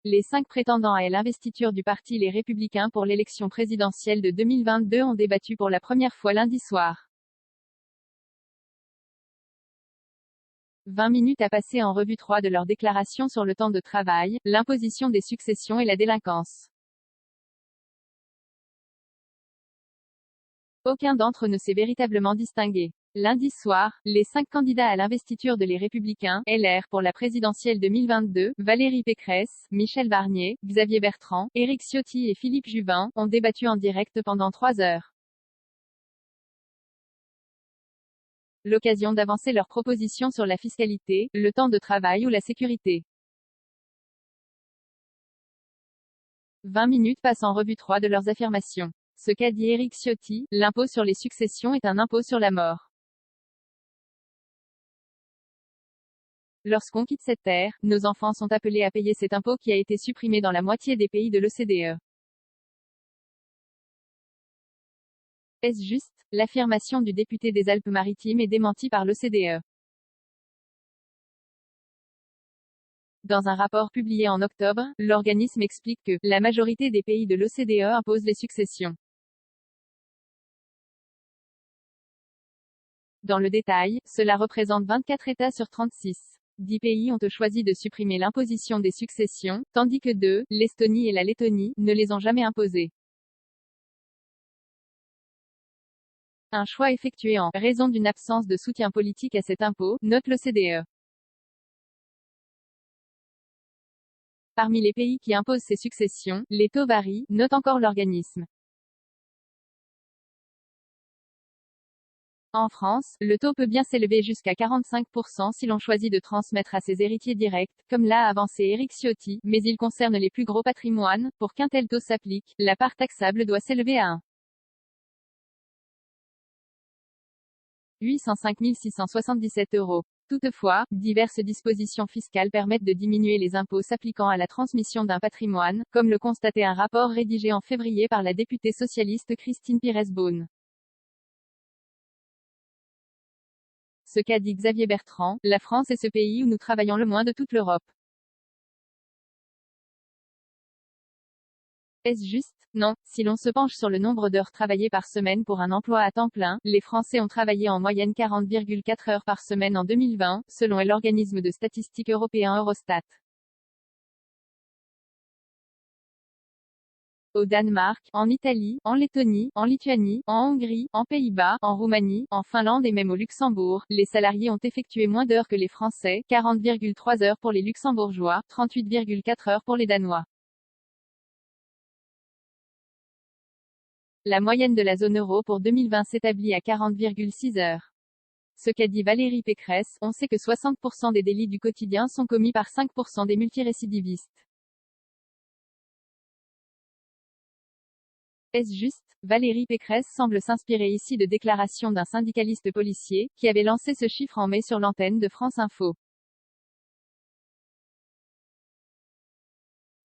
Les 5 prétendants à l'investiture du parti Les Républicains pour l'élection présidentielle de 2022 ont débattu pour la première fois lundi soir. 20 minutes à passer en revue 3 de leurs déclarations sur le temps de travail, l'imposition des successions et la délinquance. Aucun d'entre eux ne s'est véritablement distingué. Lundi soir, les 5 candidats à l'investiture de Les Républicains, LR pour la présidentielle 2022, Valérie Pécresse, Michel Barnier, Xavier Bertrand, Éric Ciotti et Philippe Juvin, ont débattu en direct pendant 3 heures. L'occasion d'avancer leurs propositions sur la fiscalité, le temps de travail ou la sécurité. 20 minutes passent en revue 3 de leurs affirmations. Ce qu'a dit Éric Ciotti, l'impôt sur les successions est un impôt sur la mort. Lorsqu'on quitte cette terre, nos enfants sont appelés à payer cet impôt qui a été supprimé dans la moitié des pays de l'OCDE. Est-ce juste? L'affirmation du député des Alpes-Maritimes est démentie par l'OCDE. Dans un rapport publié en octobre, l'organisme explique que la majorité des pays de l'OCDE impose les successions. Dans le détail, cela représente 24 États sur 36. 10 pays ont choisi de supprimer l'imposition des successions, tandis que 2, l'Estonie et la Lettonie, ne les ont jamais imposées. Un choix effectué en raison d'une absence de soutien politique à cet impôt, note l'OCDE. Parmi les pays qui imposent ces successions, les taux varient, note encore l'organisme. En France, le taux peut bien s'élever jusqu'à 45% si l'on choisit de transmettre à ses héritiers directs, comme l'a avancé Éric Ciotti, mais il concerne les plus gros patrimoines. Pour qu'un tel taux s'applique, la part taxable doit s'élever à 805 677 €. Toutefois, diverses dispositions fiscales permettent de diminuer les impôts s'appliquant à la transmission d'un patrimoine, comme le constatait un rapport rédigé en février par la députée socialiste Christine Pires-Beaune. Ce qu'a dit Xavier Bertrand, la France est ce pays où nous travaillons le moins de toute l'Europe. Est-ce juste? Non. Si l'on se penche sur le nombre d'heures travaillées par semaine pour un emploi à temps plein, les Français ont travaillé en moyenne 40,4 heures par semaine en 2020, selon l'organisme de statistiques européen Eurostat. Au Danemark, en Italie, en Lettonie, en Lituanie, en Hongrie, en Pays-Bas, en Roumanie, en Finlande et même au Luxembourg, les salariés ont effectué moins d'heures que les Français, 40,3 heures pour les Luxembourgeois, 38,4 heures pour les Danois. La moyenne de la zone euro pour 2020 s'établit à 40,6 heures. Ce qu'a dit Valérie Pécresse, on sait que 60% des délits du quotidien sont commis par 5% des multirécidivistes. Est-ce juste? Valérie Pécresse semble s'inspirer ici de déclarations d'un syndicaliste policier, qui avait lancé ce chiffre en mai sur l'antenne de France Info.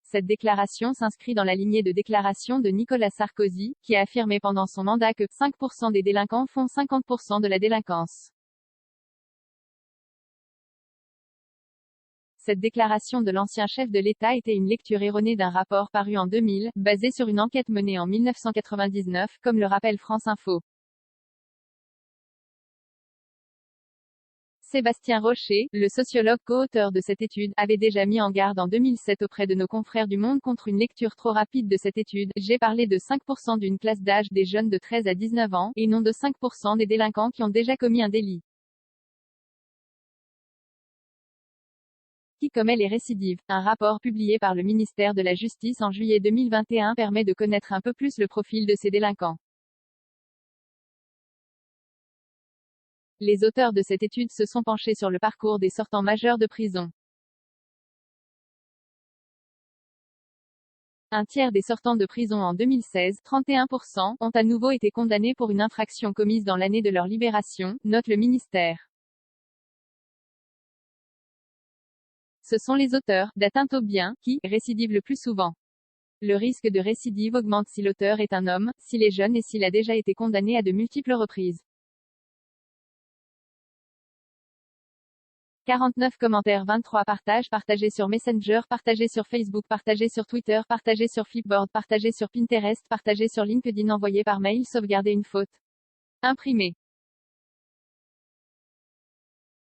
Cette déclaration s'inscrit dans la lignée de déclarations de Nicolas Sarkozy, qui a affirmé pendant son mandat que 5% des délinquants font 50% de la délinquance. Cette déclaration de l'ancien chef de l'État était une lecture erronée d'un rapport paru en 2000, basé sur une enquête menée en 1999, comme le rappelle France Info. Sébastien Rocher, le sociologue co-auteur de cette étude, avait déjà mis en garde en 2007 auprès de nos confrères du Monde contre une lecture trop rapide de cette étude. J'ai parlé de 5% d'une classe d'âge des jeunes de 13 à 19 ans, et non de 5% des délinquants qui ont déjà commis un délit. Qui commet les récidives? Un rapport publié par le ministère de la Justice en juillet 2021 permet de connaître un peu plus le profil de ces délinquants. Les auteurs de cette étude se sont penchés sur le parcours des sortants majeurs de prison. Un tiers des sortants de prison en 2016, 31%, ont à nouveau été condamnés pour une infraction commise dans l'année de leur libération, note le ministère. Ce sont les auteurs d'atteintes aux biens qui récidivent le plus souvent. Le risque de récidive augmente si l'auteur est un homme, s'il est jeune et s'il a déjà été condamné à de multiples reprises. 49 commentaires, 23 partages, partagés sur Messenger, partagés sur Facebook, partagés sur Twitter, partagés sur Flipboard, partagés sur Pinterest, partagés sur LinkedIn, envoyé par mail, sauvegarder une faute. Imprimé.